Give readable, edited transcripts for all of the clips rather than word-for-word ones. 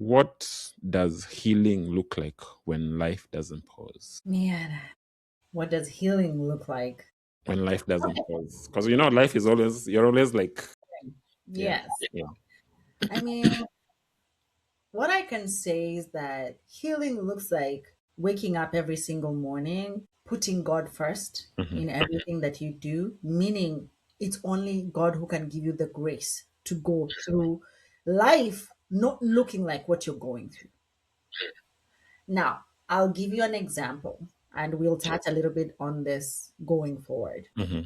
What does healing look like when life doesn't pause? Man, what does healing look like? When life doesn't pause, because life is always you're always like, yeah, Yes. yeah. I mean, what I can say is that healing looks like waking up every single morning, putting God first Hmm. in everything that you do, meaning it's only God who can give you the grace to go through life not looking like what you're going through. Now, I'll give you an example and we'll touch a little bit on this going forward. Hmm.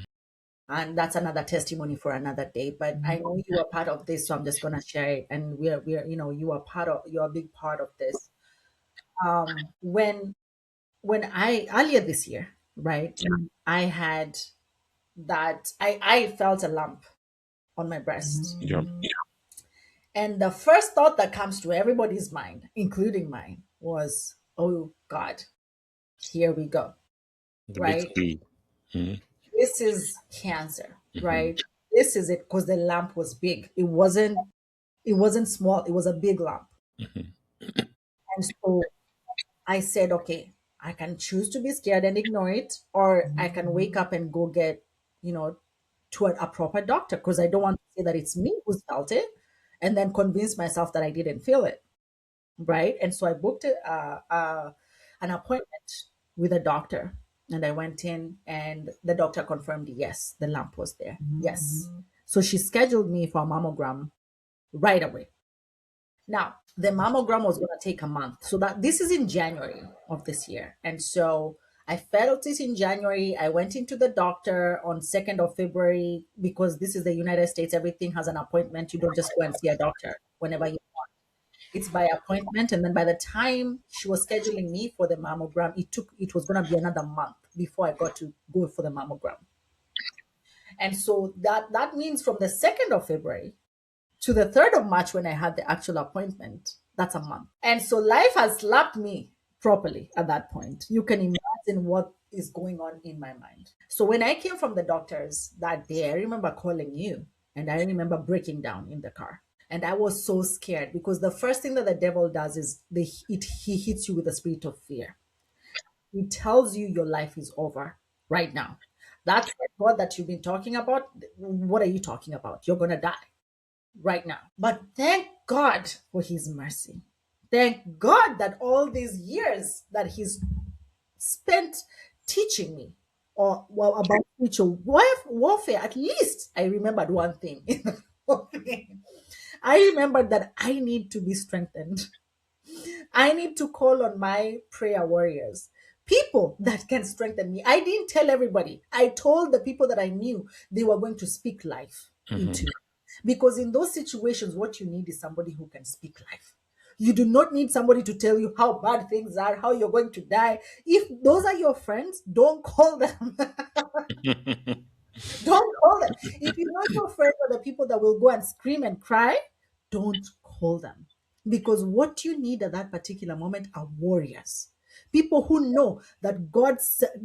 And that's another testimony for another day. But I know you are part of this, so I'm just gonna share it. And you are you're a big part of this. When I earlier this year, right, I had I felt a lump on my breast. Yeah. And the first thought that comes to everybody's mind, including mine, was, oh God, here we go. The big Right? C. Hmm. This is cancer, Hmm. right? This is it because the lump was big. It wasn't small, it was a big lump. Hmm. And so I said, okay, I can choose to be scared and ignore it, or I can wake up and go get, you know, to a proper doctor because I don't want to say that it's me who's felt it and then convince myself that I didn't feel it. Right. And so I booked an appointment with a doctor and I went in and the doctor confirmed, yes, the lump was there. Yes. So she scheduled me for a mammogram right away. Now, the mammogram was going to take a month. So that this is in January of this year. And so I felt it in January. I went into the doctor on 2nd of February because this is the United States. Everything has an appointment. You don't just go and see a doctor whenever you want. It's by appointment. And then by the time she was scheduling me for the mammogram, it was going to be another month before I got to go for the mammogram. And so that means from the 2nd of February to the 3rd of March when I had the actual appointment. That's a month. And so life has slapped me properly at that point. You can imagine what is going on in my mind. So when I came from the doctors that day, I remember calling you and I remember breaking down in the car. And I was so scared because the first thing that the devil does is he hits you with a spirit of fear. He tells you your life is over right now. That's God that you've been talking about. What are you talking about? You're going to die right now. But thank God for his mercy. Thank God that all these years that he's spent teaching me or well about spiritual warfare, at least I remembered one thing. I remembered that I need to be strengthened. I need to call on my prayer warriors, people that can strengthen me. I didn't tell everybody. I told the people that I knew they were going to speak life Hmm. into you. Because in those situations, what you need is somebody who can speak life. You do not need somebody to tell you how bad things are, how you're going to die. If those are your friends, don't call them. Don't call them. If you know your friends are the people that will go and scream and cry, don't call them. Because what you need at that particular moment are warriors. People who know that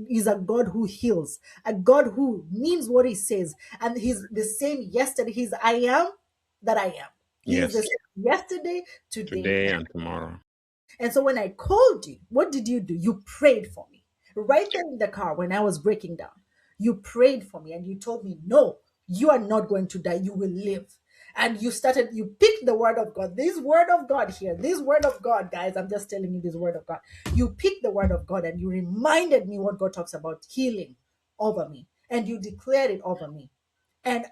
is a God who heals, a God who means what he says, and he's the same yesterday. He's I am that I am. He is the Yes. same yesterday, today, Today and and tomorrow. and so when I called you, what did you do? You prayed for me. Right there in the car when I was breaking down. You prayed for me and you told me, no, you are not going to die. You will live. And you picked the word of God. This word of God here, this word of God, guys, I'm just telling you this word of God. You picked the word of God and you reminded me what God talks about healing over me. And you declared it over me. And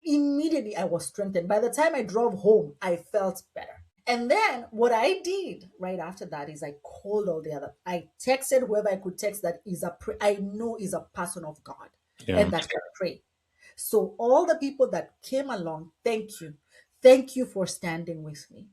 immediately I was strengthened. By the time I drove home, I felt better. And then what I did right after that is I called all the other. I texted whoever I could text that I know is a person of God Yeah. and that can pray. So all the people that came along, thank you. Thank you for standing with me.